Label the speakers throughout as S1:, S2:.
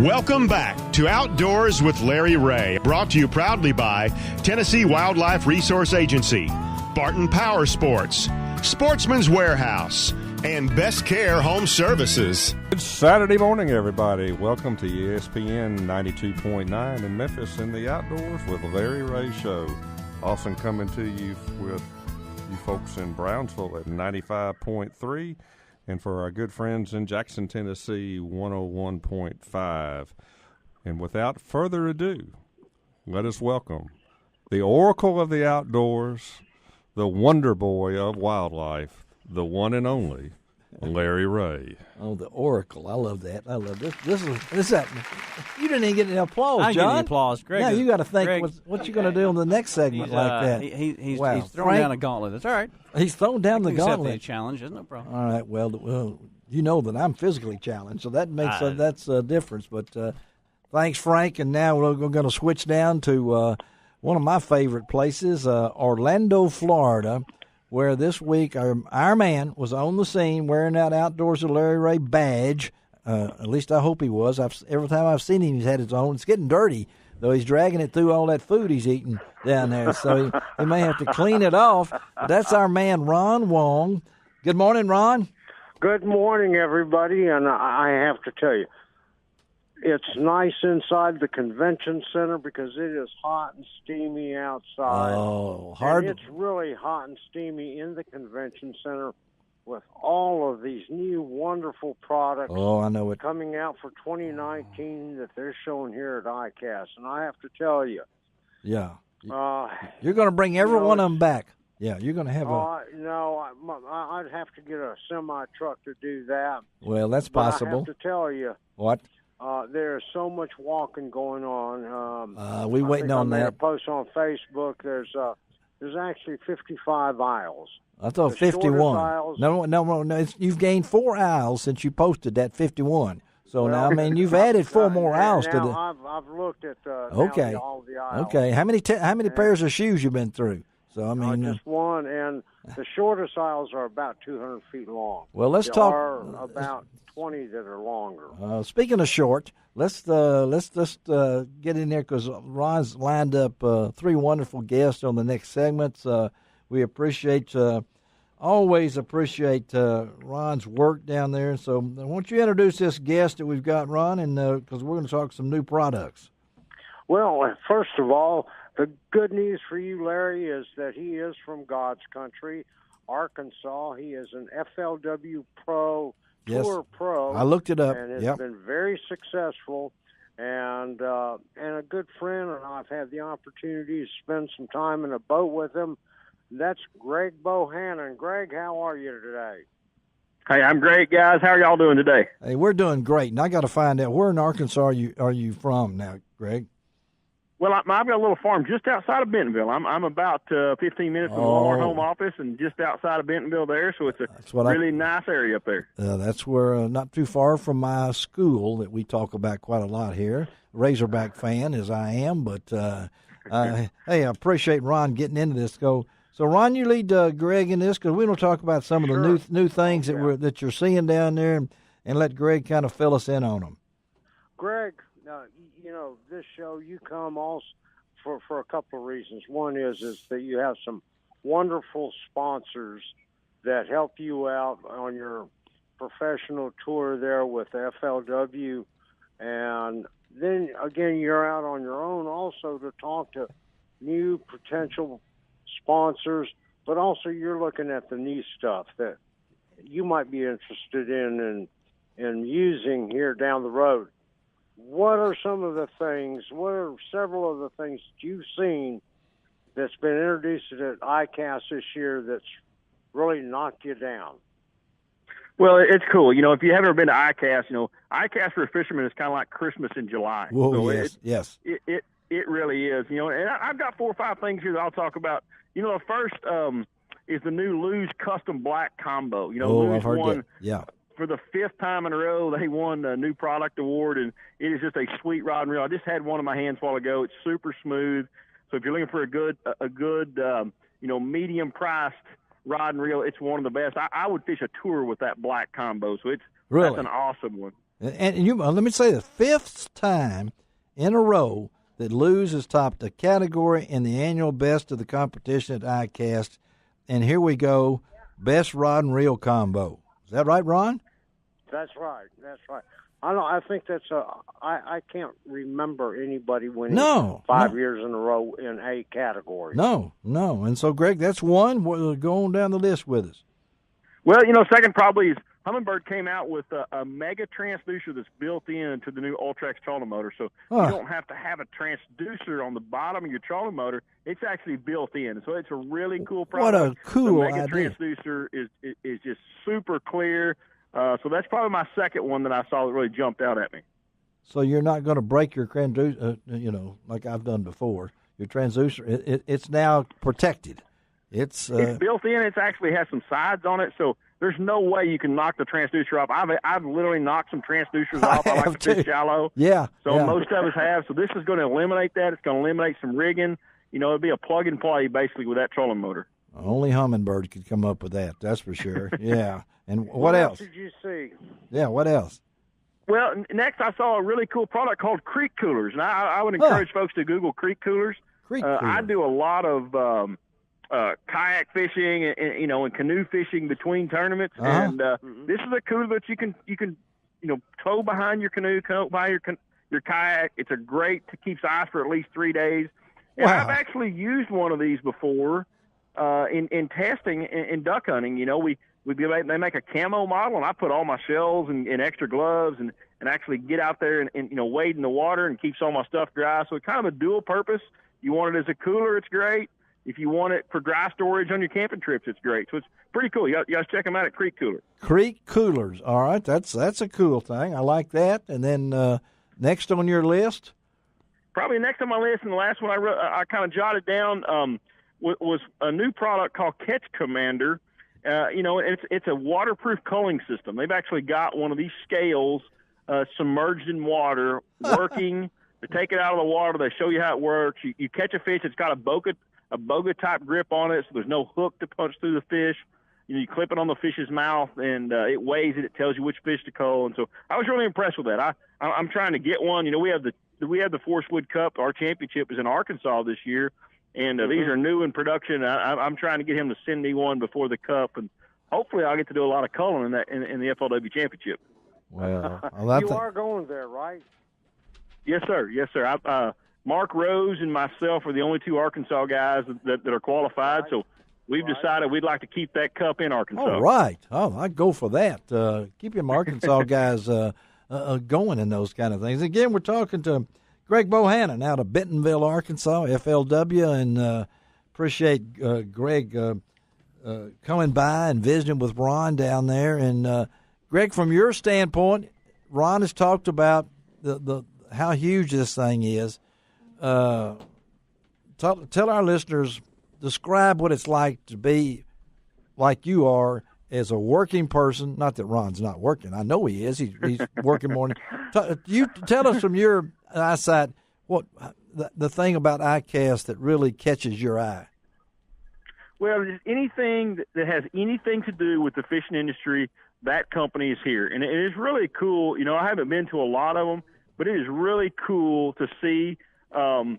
S1: Welcome back to Outdoors with Larry Ray, brought to you proudly by Tennessee Wildlife Resource Agency, Barton Power Sports, Sportsman's Warehouse, and Best Care Home Services.
S2: It's Saturday morning, everybody. Welcome to ESPN 92.9 in Memphis in the Outdoors with Larry Ray Show. Often coming to you with you folks in Brownsville at 95.3. And for our good friends in Jackson, Tennessee, 101.5. And without further ado, let us welcome the Oracle of the Outdoors, the Wonder Boy of Wildlife, the one and only Larry Ray.
S3: Oh, the Oracle. I love that. I love this. This is that. You didn't even get any applause,
S4: I
S3: John.
S4: get any applause. Greg,
S3: now you got to think
S4: Greg,
S3: what you're going to do in the next segment like that.
S4: He's
S3: Wow.
S4: throwing
S3: Frank,
S4: down a gauntlet. That's all right.
S3: He's thrown down the gauntlet.
S4: Accept the challenge. There's no problem.
S3: All right. Well, you know that I'm physically challenged, so that makes that's a difference. But thanks, Frank. And now we're going to switch down to one of my favorite places, Orlando, Florida, where this week our man was on the scene wearing that Outdoors with Larry Ray badge. At least I hope he was. Every time I've seen him, he's had his own. It's getting dirty, though he's dragging it through all that food he's eating down there. So he may have to clean it off. But that's our man, Ron Wong. Good morning, Ron.
S5: Good morning, everybody. And I have to tell you, it's nice inside the convention center because it is hot and steamy outside.
S3: Oh, hard.
S5: And it's really hot and steamy in the convention center with all of these new wonderful products.
S3: Oh, I know it.
S5: Coming out for 2019 that they're showing here at ICAST. And I have to tell you.
S3: Yeah. You're going to bring every one of them back. Yeah, you're going to have
S5: No, I'd have to get a semi-truck to do that.
S3: Well, that's possible.
S5: I have to tell you.
S3: What?
S5: There's so much walking going on.
S3: We waiting on that.
S5: I made a post on Facebook. There's actually 55 aisles.
S3: I thought 51. No. You've gained 4 aisles since you posted that 51. So now, I mean, you've added 4 more aisles to the.
S5: I've looked at
S3: okay.
S5: all the aisles.
S3: Okay. How many pairs of shoes you been through? So I mean,
S5: just one, and the shortest aisles are about 200 feet long.
S3: Well, let's
S5: there
S3: talk.
S5: Are about 20 that are longer.
S3: Speaking of short, let's just get in there because Ron's lined up 3 wonderful guests on the next segments. We always appreciate Ron's work down there. So why don't you introduce this guest that we've got, Ron, and because we're going to talk some new products.
S5: Well, first of all, the good news for you, Larry, is that he is from God's country, Arkansas. He is an FLW Pro, Tour Pro.
S3: I looked it up.
S5: And has been very successful and a good friend, and I've had the opportunity to spend some time in a boat with him. That's Greg Bohannon. Greg, how are you today?
S6: Hey, I'm great, guys. How are y'all doing today?
S3: Hey, we're doing great. And I got to find out, where in Arkansas are you from now, Greg?
S6: Well, I've got a little farm just outside of Bentonville. I'm about 15 minutes from our home office and just outside of Bentonville there, so it's a really nice area up there. That's
S3: where, not too far from my school that we talk about quite a lot here. Razorback fan as I am, but hey, I appreciate Ron getting into this. So Ron, you lead Greg in this because we're going to talk about some of the new things that you're seeing down there, and let Greg kind of fill us in on them.
S5: Greg, this show, you come also for a couple of reasons. One is that you have some wonderful sponsors that help you out on your professional tour there with FLW. And then, again, you're out on your own also to talk to new potential sponsors, but also you're looking at the new stuff that you might be interested in using here down the road. What are some of the things, what are several of the things that you've seen that's been introduced at ICAST this year that's really knocked you down?
S6: Well, it's cool. If you haven't ever been to ICAST, ICAST for a fisherman is kind of like Christmas in July.
S3: Whoa,
S6: so
S3: yes.
S6: It really is. And I've got 4 or 5 things here that I'll talk about. The first is the new Lew's Custom Black Combo. Lew's
S3: I've heard
S6: won
S3: that. Yeah.
S6: For the 5th time in a row, they won a new product award, and it is just a sweet rod and reel. I just had one in my hands a while ago. It's super smooth. So if you're looking for a good medium-priced rod and reel, it's one of the best. I would fish a tour with that black combo, so that's an awesome one.
S3: And let me say the fifth time in a row that Lew's has topped a category in the annual best of the competition at ICAST. And here we go, best rod and reel combo. Is that right, Ron?
S5: That's right. I think that's I can't remember anybody winning 5 years in a row in a category.
S3: No. And so, Greg, that's one. Go on down the list with us.
S6: Well, second probably is Humminbird came out with a mega transducer that's built into the new Ultrax trolling motor. So you don't have to have a transducer on the bottom of your trolling motor. It's actually built in. So it's a really cool product.
S3: What a cool
S6: idea. The mega transducer is just super clear. So that's probably my second one that I saw that really jumped out at me.
S3: So you're not going to break your transducer, like I've done before. Your transducer, it's now protected. It's
S6: built in. It actually has some sides on it, so there's no way you can knock the transducer off. I've literally knocked some transducers off. I like to fish shallow.
S3: Yeah.
S6: So most of us have. So this is going to eliminate that. It's going to eliminate some rigging. It'll be a plug and play basically with that trolling motor.
S3: Only Humminbird could come up with that. That's for sure. Yeah. And what else
S5: did you see?
S3: Yeah. What else?
S6: Well, next I saw a really cool product called creek coolers, and I would encourage folks to Google creek coolers. I do a lot of kayak fishing and canoe fishing between tournaments, and this is a cooler that you can tow behind your canoe, tow behind your kayak. It's a great to keeps ice for at least 3 days. And I've actually used one of these before in testing in duck hunting. They make a camo model, and I put all my shells and extra gloves and actually get out there and wade in the water and keeps all my stuff dry. So it's kind of a dual purpose. You want it as a cooler, it's great. If you want it for dry storage on your camping trips, it's great. So it's pretty cool. You guys check them out at Creek Cooler.
S3: Creek Coolers. All right, that's a cool thing. I like that. And then next on your list?
S6: Probably next on my list, and the last one I kind of jotted down was a new product called Catch Commander. It's a waterproof culling system. They've actually got one of these scales submerged in water, working. They take it out of the water. They show you how it works. You catch a fish. It's got a boga type grip on it, so there's no hook to punch through the fish. You clip it on the fish's mouth, and it weighs it. It tells you which fish to cull. And so I was really impressed with that. I'm trying to get one. We have the Forest Wood Cup. Our championship is in Arkansas this year. And these are new in production. I'm trying to get him to send me one before the Cup, and hopefully I'll get to do a lot of culling in the FLW Championship.
S3: Well,
S5: you are going there, right?
S6: Yes, sir. Yes, sir. Mark Rose and myself are the only two Arkansas guys that are qualified, so we've decided we'd like to keep that Cup in Arkansas.
S3: All right. Oh, I'd go for that. Keep your Arkansas guys going in those kind of things. Again, we're talking to Greg Bohannon out of Bentonville, Arkansas, FLW, and appreciate Greg coming by and visiting with Ron down there. And Greg, from your standpoint, Ron has talked about the how huge this thing is. Tell our listeners, describe what it's like to be like you are as a working person. Not that Ron's not working. I know he is. He's working more. You tell us from your eyesight what the thing about ICAST that really catches your eye.
S6: Well, anything that has anything to do with the fishing industry, that company is here. And it is really cool. I haven't been to a lot of them, but it is really cool to see. And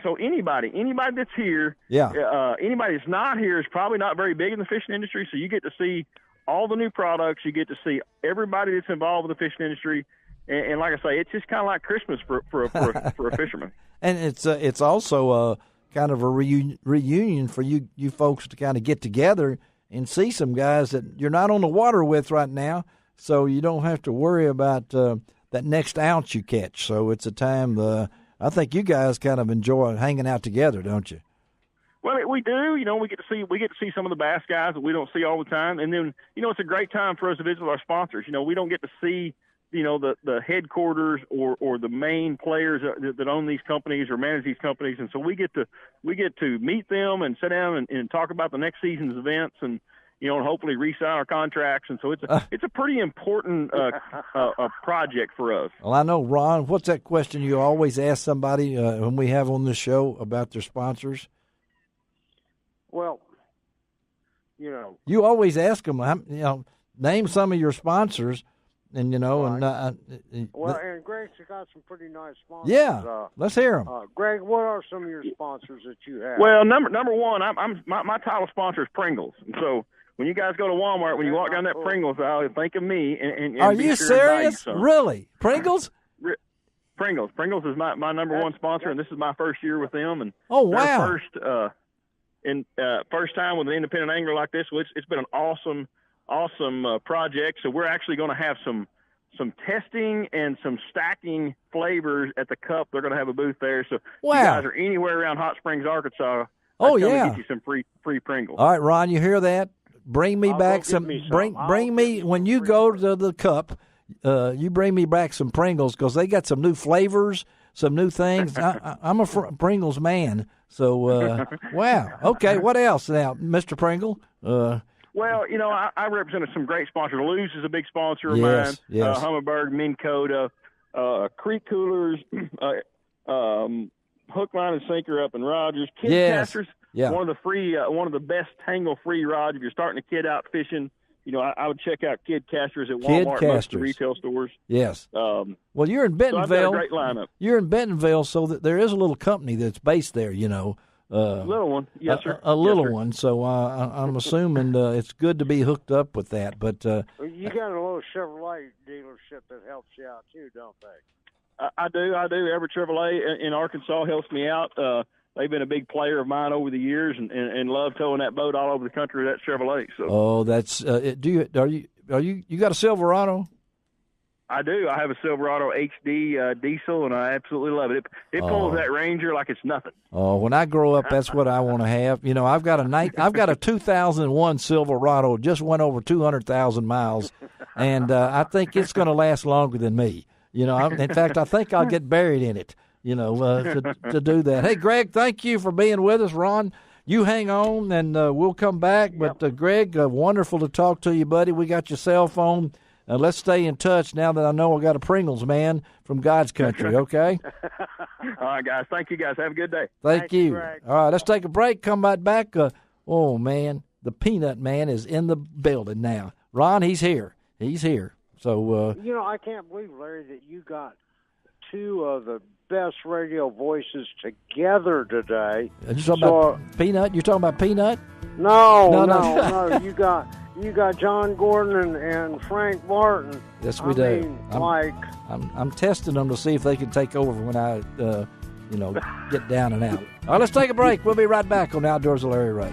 S6: so anybody that's here, anybody that's not here is probably not very big in the fishing industry. So you get to see all the new products. You get to see everybody that's involved with the fishing industry. And like I say, it's just kind of like Christmas for a fisherman. And
S3: it's also kind of a reunion for you folks to kind of get together and see some guys that you're not on the water with right now, so you don't have to worry about that next ounce you catch. So it's a time I think you guys kind of enjoy hanging out together, don't you?
S6: Well, we do. We get to see some of the bass guys that we don't see all the time, and then it's a great time for us to visit with our sponsors. We don't get to see the headquarters or the main players that own these companies or manage these companies, and so we get to meet them and sit down and talk about the next season's events and and hopefully re-sign our contracts. And so it's a pretty important project for us.
S3: Well, I know, Ron, what's that question you always ask somebody when we have on the show about their sponsors?
S5: Well,
S3: you always ask them, name some of your sponsors, and you know,
S5: right.
S3: and
S5: and Greg's got some pretty nice sponsors.
S3: Yeah, let's hear them.
S5: Greg, what are some of your sponsors that you have?
S6: Well, number one, my title sponsor is Pringles. So when you guys go to Walmart, when you walk down that Pringles aisle, think of me. And
S3: are
S6: be
S3: you
S6: sure
S3: serious? Really, Pringles?
S6: Pringles is my number one sponsor, and this is my first year with them. And
S3: oh wow!
S6: First time with an independent angler like this. Well, it's been an awesome project. So we're actually going to have some testing and some stacking flavors at the Cup. They're going to have a booth there. So if you guys are anywhere around Hot Springs, Arkansas, I'll get you some free Pringles.
S3: All right, Ron, you hear that? Bring me back some. Bring me when you go to the Cup. You bring me back some Pringles because they got some new flavors, some new things. I'm a Pringles man. So, wow. Okay, what else now, Mr. Pringle?
S6: Well, you know, I represented some great sponsors. Luz is a big sponsor of mine.
S3: Yes.
S6: Humminbird, Minn Kota, Creek Coolers, Hook, Line, and Sinker up in Rogers. Kid Casters, one of the best tangle-free rods. If you're starting a kid out fishing, you know, I would check out Kid Casters at Walmart, most of the retail stores.
S3: Yes. Well, you're in Bentonville.
S6: So I've got a great lineup.
S3: You're in Bentonville, so that there is a little company that's based there, you know.
S6: Little one, yes, sir.
S3: A little one, so I'm assuming it's good to be hooked up with that. But
S5: you got a little Chevrolet dealership that helps you out too, don't they?
S6: I do. Every Chevrolet in Arkansas helps me out. They've been a big player of mine over the years, and love towing that boat all over the country. That Chevrolet. So. That's. You got a Silverado? I do. I have a Silverado HD diesel, and I absolutely love it. It pulls that Ranger like it's nothing.
S3: Oh, when I grow up, that's what I want to have. You know, I've got a 2001 Silverado, just went over 200,000 miles, and I think it's going to last longer than me. You know, in fact, I think I'll get buried in it. You know, to do that. Hey, Greg, thank you for being with us. Ron, you hang on, and we'll come back. But Greg, wonderful to talk to you, buddy. We got your cell phone. Let's stay in touch now that I know I got a Pringles man from God's country, okay?
S6: All right, guys. Thank you, guys. Have a good day.
S3: Thank you. Greg. All right, let's take a break. Come right back. Oh, man, the Peanut Man is in the building now. Ron, he's here. He's here. So,
S5: you know, I can't believe, Larry, that you got two of the best radio voices together today.
S3: You talking about Peanut? You're talking about Peanut?
S5: No. You got John Gordon and Frank Martin.
S3: Yes, we do. I'm testing them to see if they can take over when I, get down and out. All right, let's take a break. We'll be right back on Outdoors with Larry Ray.